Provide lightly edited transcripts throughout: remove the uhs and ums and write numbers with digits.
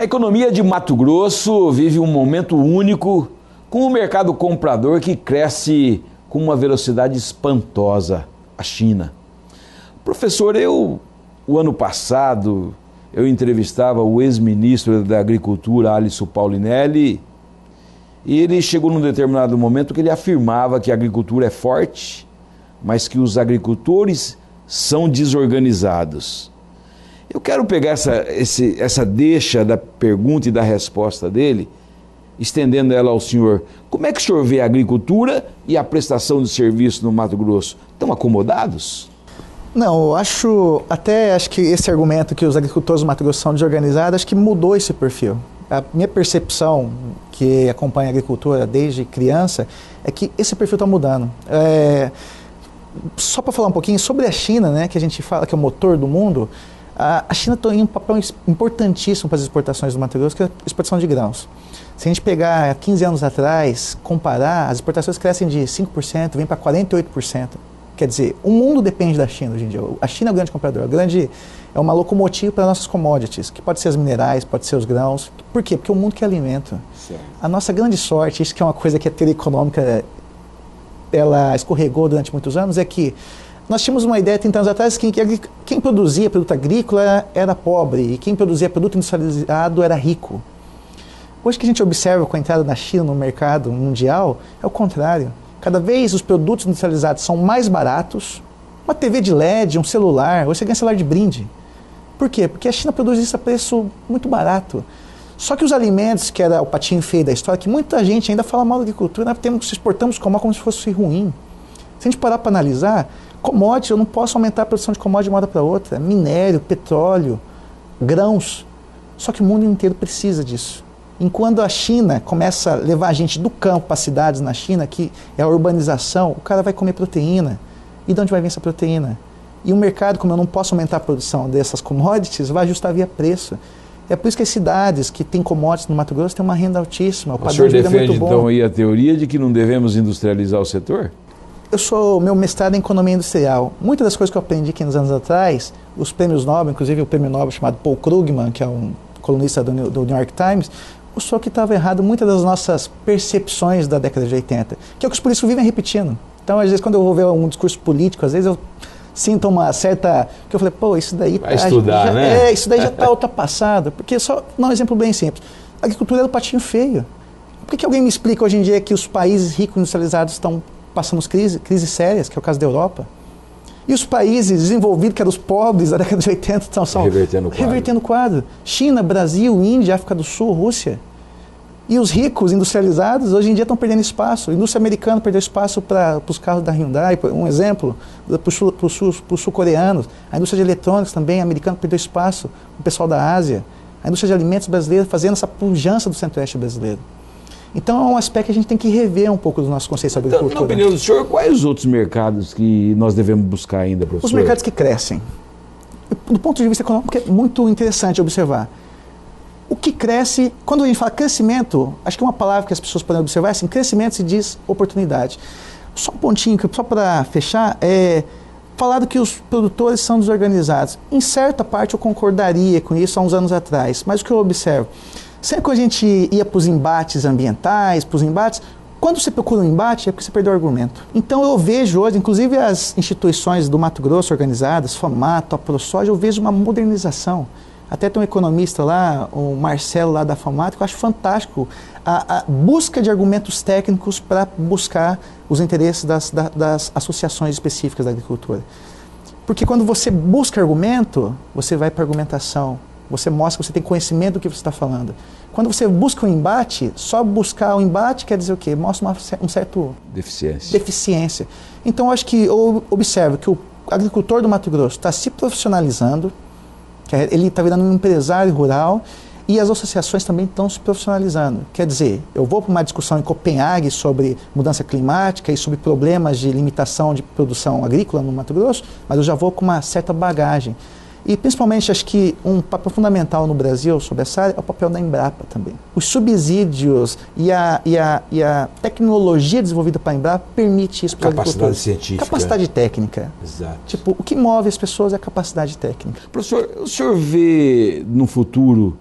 A economia de Mato Grosso vive um momento único com o mercado comprador que cresce com uma velocidade espantosa, a China. Professor, o ano passado, eu entrevistava o ex-ministro da Agricultura, Alisson Paulinelli, e ele chegou num determinado momento que ele afirmava que a agricultura é forte, mas que os agricultores são desorganizados. Eu quero pegar essa deixa da pergunta e da resposta dele, estendendo ela ao senhor. Como é que o senhor vê a agricultura e a prestação de serviço no Mato Grosso? Estão acomodados? Não, eu acho que esse argumento que os agricultores do Mato Grosso são desorganizados, acho que mudou esse perfil. A minha percepção, que acompanha a agricultura desde criança, é que esse perfil está mudando. Só para falar um pouquinho sobre a China, né, que a gente fala que é o motor do mundo, a China tem um papel importantíssimo para as exportações do Mato Grosso, que é a exportação de grãos. Se a gente pegar 15 anos atrás, comparar, as exportações crescem de 5%, vem para 48%. Quer dizer, o mundo depende da China hoje em dia. A China é o grande comprador, é uma locomotiva para nossas commodities, que pode ser os minerais, pode ser os grãos. Por quê? Porque o mundo quer alimento. Certo. A nossa grande sorte, isso que é uma coisa que a teoria econômica ela escorregou durante muitos anos, é que nós tínhamos uma ideia 30 anos atrás que quem produzia produto agrícola era pobre e quem produzia produto industrializado era rico. Hoje que a gente observa com a entrada da China no mercado mundial, é o contrário. Cada vez os produtos industrializados são mais baratos. Uma TV de LED, um celular, hoje você ganha celular de brinde. Por quê? Porque a China produz isso a preço muito barato. Só que os alimentos, que era o patinho feio da história, que muita gente ainda fala mal da agricultura, exportamos como se fosse ruim. Se a gente parar para analisar, commodities, eu não posso aumentar a produção de commodities de uma hora para outra. Minério, petróleo, grãos. Só que o mundo inteiro precisa disso. Enquanto a China começa a levar a gente do campo para cidades na China, que é a urbanização, o cara vai comer proteína. E de onde vai vir essa proteína? E o mercado, como eu não posso aumentar a produção dessas commodities, vai ajustar via preço. É por isso que as cidades que têm commodities no Mato Grosso têm uma renda altíssima. O senhor defende então aí a teoria de que não devemos industrializar o setor? Meu mestrado é em economia industrial. Muitas das coisas que eu aprendi 15 anos atrás, os prêmios Nobel, inclusive o prêmio Nobel chamado Paul Krugman, que é um colunista do New York Times, mostrou que estava errado muitas das nossas percepções da década de 80, que é o que os políticos vivem repetindo. Então, às vezes, quando eu vou ver um discurso político, às vezes eu sinto uma certa... que eu falei, pô, isso daí... Vai estudar, né? Isso daí já está ultrapassado. Porque, só dar um exemplo bem simples, a agricultura é do patinho feio. Por que alguém me explica hoje em dia que os países ricos industrializados estão passando crises sérias, que é o caso da Europa? E os países desenvolvidos, que eram os pobres da década de 80, estão revertendo o quadro. China, Brasil, Índia, África do Sul, Rússia. E os ricos industrializados hoje em dia estão perdendo espaço. A indústria americana perdeu espaço para os carros da Hyundai, um exemplo, para os sul-coreanos. A indústria de eletrônicos também, americana, perdeu espaço para o pessoal da Ásia. A indústria de alimentos brasileira fazendo essa pujança do centro-oeste brasileiro. Então é um aspecto que a gente tem que rever um pouco dos nossos conceitos sobre agricultura. Na opinião do senhor, quais os outros mercados que nós devemos buscar ainda, professor? Os mercados que crescem. Do ponto de vista econômico, é muito interessante observar. O que cresce, quando a gente fala crescimento, acho que uma palavra que as pessoas podem observar é assim, crescimento se diz oportunidade. Só um pontinho, só para fechar, falado que os produtores são desorganizados. Em certa parte eu concordaria com isso há uns anos atrás, mas o que eu observo? Sempre que a gente ia para os embates ambientais, quando você procura um embate é porque você perdeu o argumento. Então eu vejo hoje, inclusive as instituições do Mato Grosso organizadas, FAMATO, a ProSoja, eu vejo uma modernização. Até tem um economista lá, o Marcelo lá da FAMATO, que eu acho fantástico a busca de argumentos técnicos para buscar os interesses das associações específicas da agricultura. Porque quando você busca argumento, você vai para argumentação. Você mostra que você tem conhecimento do que você está falando. Quando você busca um embate, só buscar o embate quer dizer o quê? Mostra um certo... deficiência. Então, eu acho que eu observo que o agricultor do Mato Grosso está se profissionalizando, ele está virando um empresário rural e as associações também estão se profissionalizando. Quer dizer, eu vou para uma discussão em Copenhague sobre mudança climática e sobre problemas de limitação de produção agrícola no Mato Grosso, mas eu já vou com uma certa bagagem. E principalmente acho que um papel fundamental no Brasil sobre essa área é o papel da Embrapa também. Os subsídios e a tecnologia desenvolvida para a Embrapa permite isso para a agricultura. Capacidade científica. Capacidade técnica. Exato. Tipo, o que move as pessoas é a capacidade técnica. Professor, o senhor vê no futuro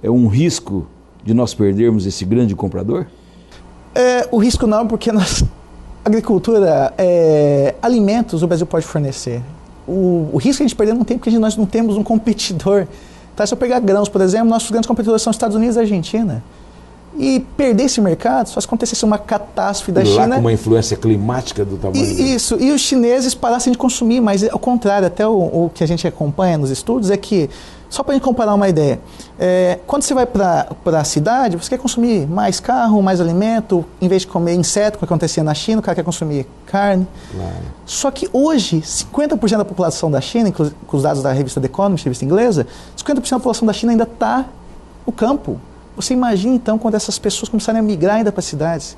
é um risco de nós perdermos esse grande comprador? O risco não, porque agricultura, alimentos o Brasil pode fornecer. O risco que a gente perder não tem, porque nós não temos um competidor. Tá? Se eu pegar grãos, por exemplo, nossos grandes competidores são os Estados Unidos e a Argentina. E perder esse mercado, só se acontecesse uma catástrofe da China... Lá com uma influência climática do tamanho... Isso, e os chineses parassem de consumir, mas ao contrário, até o que a gente acompanha nos estudos é que, só para a gente comparar uma ideia, quando você vai para a cidade, você quer consumir mais carro, mais alimento, em vez de comer inseto, como acontecia na China, o cara quer consumir carne. Claro. Só que hoje, 50% da população da China, com os dados da revista The Economist, revista inglesa, 50% da população da China ainda está no campo. Você imagina, então, quando essas pessoas começarem a migrar ainda para as cidades.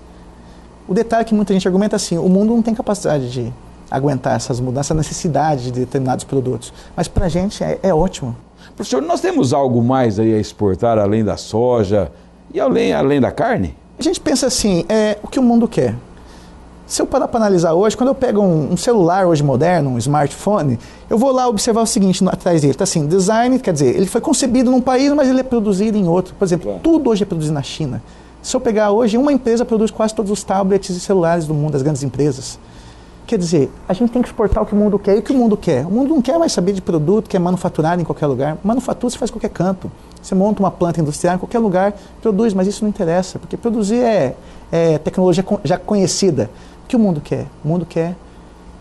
O detalhe é que muita gente argumenta assim, o mundo não tem capacidade de aguentar essas mudanças, a necessidade de determinados produtos. Mas para a gente é ótimo. Professor, nós temos algo mais aí a exportar, além da soja e além da carne? A gente pensa assim, o que o mundo quer. Se eu parar para analisar hoje, quando eu pego um celular hoje moderno, um smartphone, eu vou lá observar o seguinte atrás dele. Está assim, design, quer dizer, ele foi concebido num país, mas ele é produzido em outro. Por exemplo, tudo hoje é produzido na China. Se eu pegar hoje, uma empresa produz quase todos os tablets e celulares do mundo, das grandes empresas. Quer dizer, a gente tem que exportar o que o mundo quer. E o que o mundo quer? O mundo não quer mais saber de produto que é manufaturado em qualquer lugar. Manufatura se faz em qualquer canto. Você monta uma planta industrial em qualquer lugar, produz, mas isso não interessa, porque produzir é tecnologia já conhecida. O que o mundo quer? O mundo quer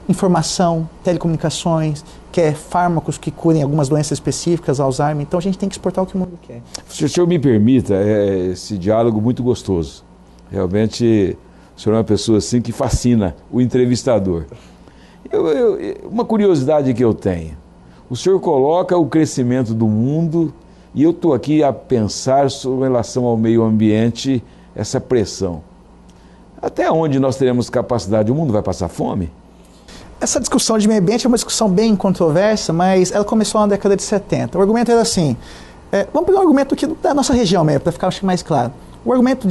informação, telecomunicações, quer fármacos que curem algumas doenças específicas, Alzheimer. Então a gente tem que exportar o que o mundo quer. Se o senhor me permita, esse diálogo muito gostoso. Realmente, o senhor é uma pessoa assim que fascina o entrevistador. Uma curiosidade que eu tenho. O senhor coloca o crescimento do mundo e eu estou aqui a pensar sobre relação ao meio ambiente, essa pressão. Até onde nós teremos capacidade? O mundo vai passar fome? Essa discussão de meio ambiente é uma discussão bem controversa, mas ela começou na década de 70. O argumento era assim, vamos pegar um argumento aqui da nossa região mesmo, para ficar mais claro. O argumento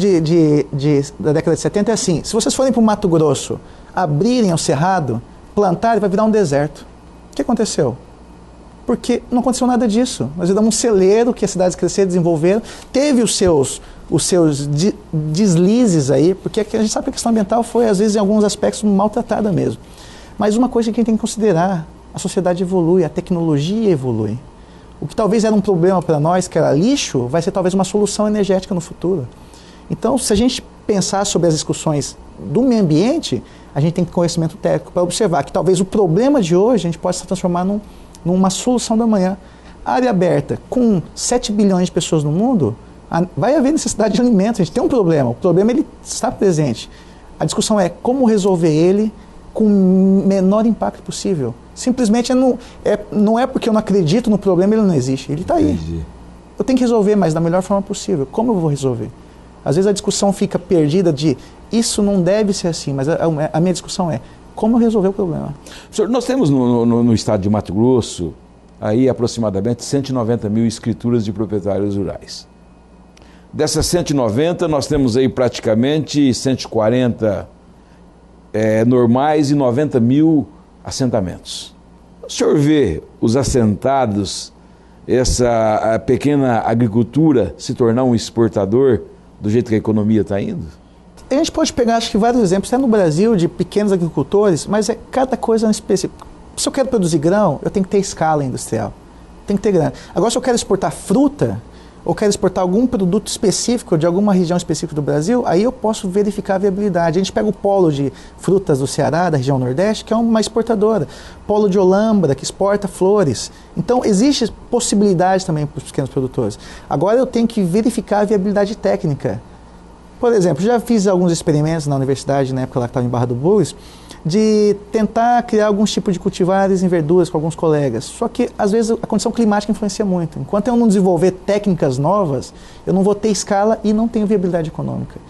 da década de 70 é assim, se vocês forem para o Mato Grosso, abrirem o cerrado, plantarem, vai virar um deserto. O que aconteceu? Porque não aconteceu nada disso. Nós damos um celeiro que as cidades cresceram, desenvolveram, teve os seus deslizes aí, porque a gente sabe que a questão ambiental foi, às vezes, em alguns aspectos, maltratada mesmo. Mas uma coisa que a gente tem que considerar, a sociedade evolui, a tecnologia evolui. O que talvez era um problema para nós, que era lixo, vai ser talvez uma solução energética no futuro. Então, se a gente pensar sobre as discussões do meio ambiente, a gente tem conhecimento técnico para observar que talvez o problema de hoje a gente possa transformar numa solução da manhã. A área aberta, com 7 bilhões de pessoas no mundo, vai haver necessidade de alimentos. A gente tem um problema, o problema ele está presente. A discussão é como resolver ele com o menor impacto possível. Simplesmente não é porque eu não acredito no problema, ele não existe. Ele está aí. Entendi. Eu tenho que resolver, mas da melhor forma possível. Como eu vou resolver? Às vezes a discussão fica perdida de isso não deve ser assim, mas a minha discussão é como eu resolver o problema. Senhor, nós temos no estado de Mato Grosso aí aproximadamente 190 mil escrituras de proprietários rurais. Dessas 190, nós temos aí praticamente 140 normais e 90 mil assentamentos. O senhor vê os assentados, essa pequena agricultura se tornar um exportador do jeito que a economia está indo? A gente pode pegar, acho que vários exemplos, até no Brasil, de pequenos agricultores, mas cada coisa específica. Se eu quero produzir grão, eu tenho que ter escala industrial. Tem que ter grana. Agora, se eu quero exportar fruta, ou quero exportar algum produto específico de alguma região específica do Brasil, aí eu posso verificar a viabilidade. A gente pega o polo de frutas do Ceará, da região Nordeste, que é uma exportadora. Polo de Olambra, que exporta flores. Então, existe possibilidade também para os pequenos produtores. Agora eu tenho que verificar a viabilidade técnica. Por exemplo, já fiz alguns experimentos na universidade, na época lá que estava em Barra do Bugres, de tentar criar alguns tipos de cultivares em verduras com alguns colegas. Só que, às vezes, a condição climática influencia muito. Enquanto eu não desenvolver técnicas novas, eu não vou ter escala e não tenho viabilidade econômica.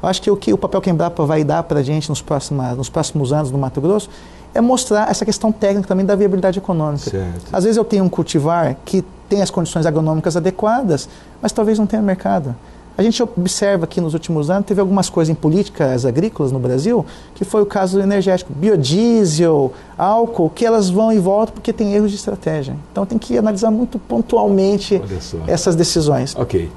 Eu acho que o papel que a Embrapa vai dar para a gente nos próximos anos no Mato Grosso é mostrar essa questão técnica também da viabilidade econômica. Certo. Às vezes eu tenho um cultivar que tem as condições agronômicas adequadas, mas talvez não tenha mercado. A gente observa que nos últimos anos teve algumas coisas em políticas agrícolas no Brasil, que foi o caso energético, biodiesel, álcool, que elas vão e voltam porque tem erros de estratégia. Então tem que analisar muito pontualmente essas decisões. Ok.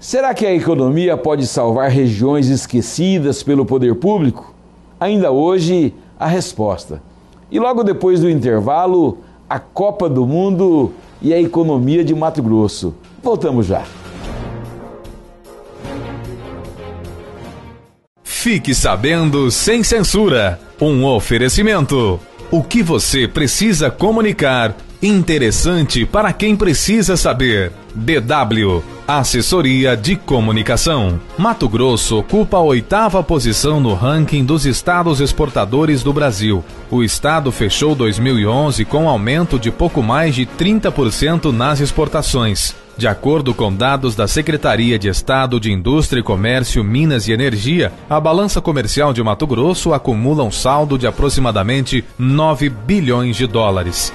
Será que a economia pode salvar regiões esquecidas pelo poder público? Ainda hoje, a resposta. E logo depois do intervalo, a Copa do Mundo e a economia de Mato Grosso. Voltamos já. Fique sabendo sem censura. Um oferecimento. O que você precisa comunicar, interessante para quem precisa saber. DW, Assessoria de Comunicação. Mato Grosso ocupa a 8ª posição no ranking dos estados exportadores do Brasil. O estado fechou 2011 com aumento de pouco mais de 30% nas exportações. De acordo com dados da Secretaria de Estado de Indústria e Comércio, Minas e Energia, a balança comercial de Mato Grosso acumula um saldo de aproximadamente 9 bilhões de dólares.